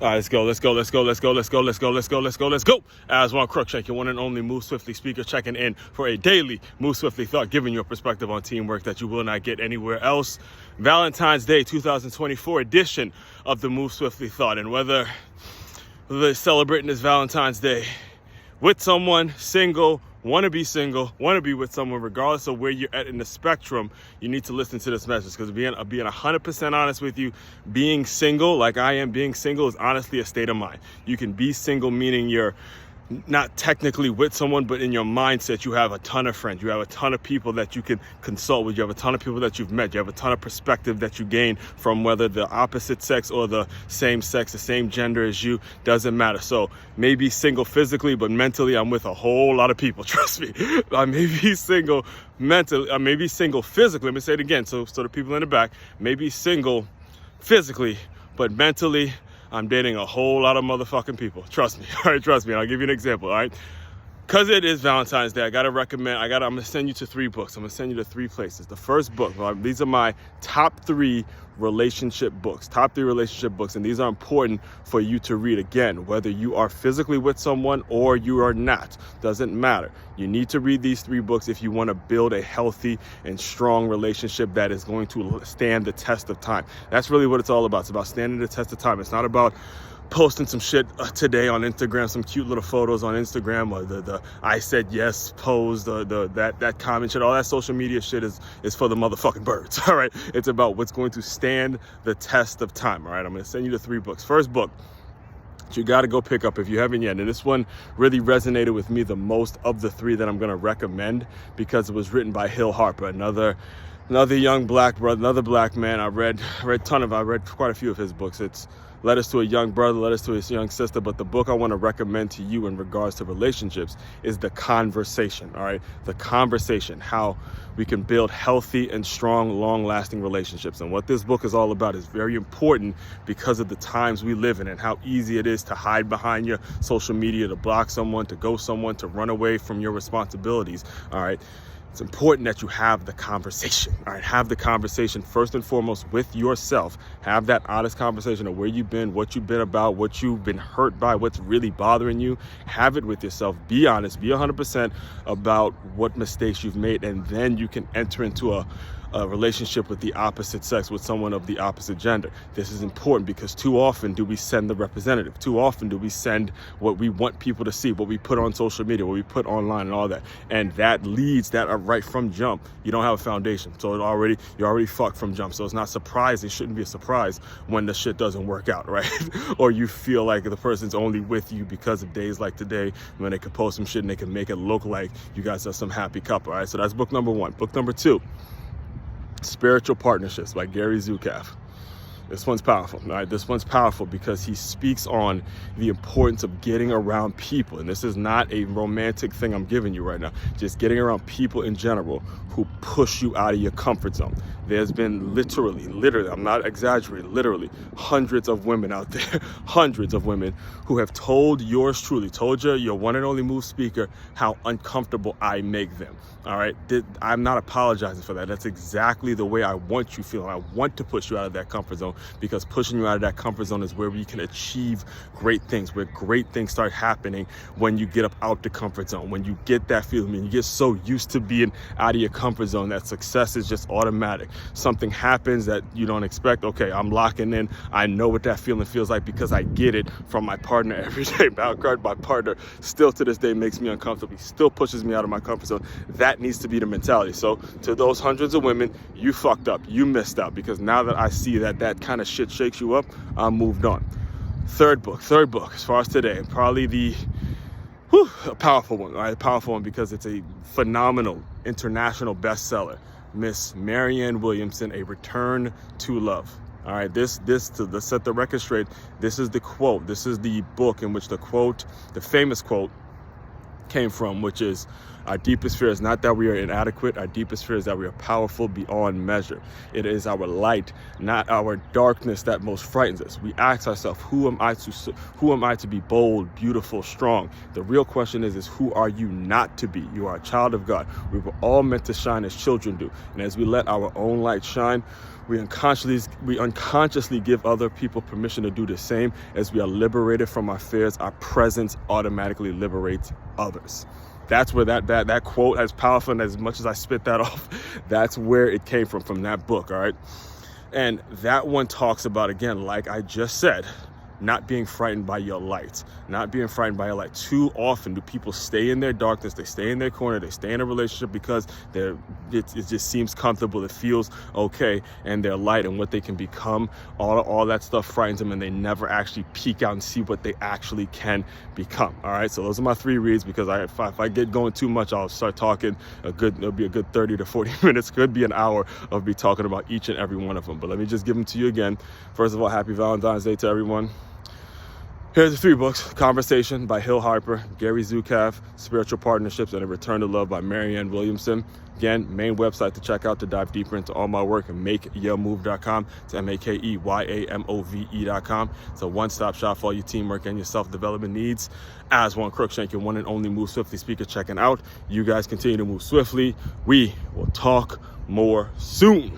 All right, let's go. Aswand, Cruickshank, your one and only Move Swiftly speaker, checking in for a daily Move Swiftly thought, giving you a perspective on teamwork that you will not get anywhere else. Valentine's Day 2024 edition of the Move Swiftly thought. And whether they're celebrating this Valentine's Day with someone, single, want to be with someone, regardless of where you're at in the spectrum, you need to listen to this message, because being 100% honest with you, being single, like I am, being single is honestly a state of mind. You can be single, meaning you're not technically with someone, but in your mindset, you have a ton of friends. You have a ton of people that you can consult with. You have a ton of people that you've met. You have a ton of perspective that you gain from whether the opposite sex or the same sex, the same gender as you, doesn't matter. So maybe single physically, but mentally, I'm with a whole lot of people. Trust me. I may be single mentally, I may be single physically. Let me say it again. So the people in the back may be single physically, but mentally, I'm dating a whole lot of motherfucking people. Trust me. All right, trust me. I'll give you an example. All right. Because it is Valentine's Day, I'm going to send you to 3 books. I'm going to send you to 3 places. The first book, these are my top 3 relationship books, and these are important for you to read. Again, whether you are physically with someone or you are not, doesn't matter. You need to read these 3 books if you want to build a healthy and strong relationship that is going to stand the test of time. That's really what it's all about. It's about standing the test of time. It's not about posting some shit today on Instagram, some cute little photos on Instagram, or the I said yes pose, that comment shit. All that social media shit is for the motherfucking birds. All right, it's about what's going to stand the test of time. All right, I'm going to send you the 3 books. First book you got to go pick up if you haven't yet, and this one really resonated with me the most of the 3 that I'm going to recommend, because it was written by Hill Harper, another young black brother, another black man. I read quite a few of his books. It's Letters to a Young Brother, Letters to His Young Sister. But the book I want to recommend to you in regards to relationships is The Conversation. All right, The Conversation, how we can build healthy and strong, long-lasting relationships. And what this book is all about is very important because of the times we live in and how easy it is to hide behind your social media, to block someone, to ghost someone, to run away from your responsibilities. All right. It's important that you have the conversation. All right, have the conversation first and foremost with yourself. Have that honest conversation of where you've been, what you've been about, what you've been hurt by, what's really bothering you. Have it with yourself. Be honest. Be 100% about what mistakes you've made, and then you can enter into a relationship with the opposite sex, with someone of the opposite gender. This is important because too often do we send the representative. Too often do we send what we want people to see, what we put on social media, what we put online and all that. And that leads that right from jump. You don't have a foundation. So you're already fucked from jump. So it's not surprising. It shouldn't be a surprise when the shit doesn't work out, right? Or you feel like the person's only with you because of days like today, when they can post some shit and they can make it look like you guys are some happy couple, all right? So that's book number 1. Book number 2, Spiritual Partnerships by Gary Zukav. This one's powerful, all right? This one's powerful because he speaks on the importance of getting around people. And this is not a romantic thing I'm giving you right now. Just getting around people in general who push you out of your comfort zone. There's been literally, I'm not exaggerating, literally hundreds of women out there, hundreds of women who have told yours truly, told your one and only Move speaker, how uncomfortable I make them. All right, I'm not apologizing for that. That's exactly the way I want you feeling. I want to push you out of that comfort zone, because pushing you out of that comfort zone is where we can achieve great things, where great things start happening when you get up out the comfort zone, when you get that feeling, and you get so used to being out of your comfort zone that success is just automatic. Something happens that you don't expect. Okay, I'm locking in. I know what that feeling feels like because I get it from my partner every day. My partner still to this day makes me uncomfortable. He still pushes me out of my comfort zone. That needs to be the mentality. So to those hundreds of women, you fucked up. You missed out, because now that I see that kind of shit shakes you up, I'm moved on. Third book, as far as today, probably a powerful one, right? A powerful one because it's a phenomenal international bestseller. Miss Marianne Williamson, A Return to Love. All right, this to set the record straight, this is the quote. This is the book in which the famous quote came from, which is, our deepest fear is not that we are inadequate. Our deepest fear is that we are powerful beyond measure. It is our light, not our darkness, that most frightens us. We ask ourselves, who am I to be bold, beautiful, strong? The real question is who are you not to be? You are a child of God. We were all meant to shine as children do. And as we let our own light shine, We unconsciously give other people permission to do the same. As we are liberated from our fears, our presence automatically liberates others. That's where that quote, as powerful and as much as I spit that off, that's where it came from that book, all right? And that one talks about, again, like I just said, not being frightened by your light, not being frightened by your light. Too often do people stay in their darkness, they stay in their corner, they stay in a relationship because it just seems comfortable, it feels okay, and their light and what they can become, all that stuff frightens them, and they never actually peek out and see what they actually can become. All right, so those are my 3 reads, because if I get going too much, I'll start talking it'll be a good 30 to 40 minutes, could be an hour of me talking about each and every one of them. But let me just give them to you again. First of all, happy Valentine's Day to everyone. Here's the 3 books: Conversation by Hill Harper, Gary Zukav, Spiritual Partnerships, and A Return to Love by Marianne Williamson. Again, main website to check out to dive deeper into all my work, makeyourmove.com. It's MAKEYAMOVE.com. It's a one-stop shop for all your teamwork and your self-development needs. Aswand, Cruickshank, your one and only Move Swiftly speaker, checking out. You guys continue to move swiftly. We will talk more soon.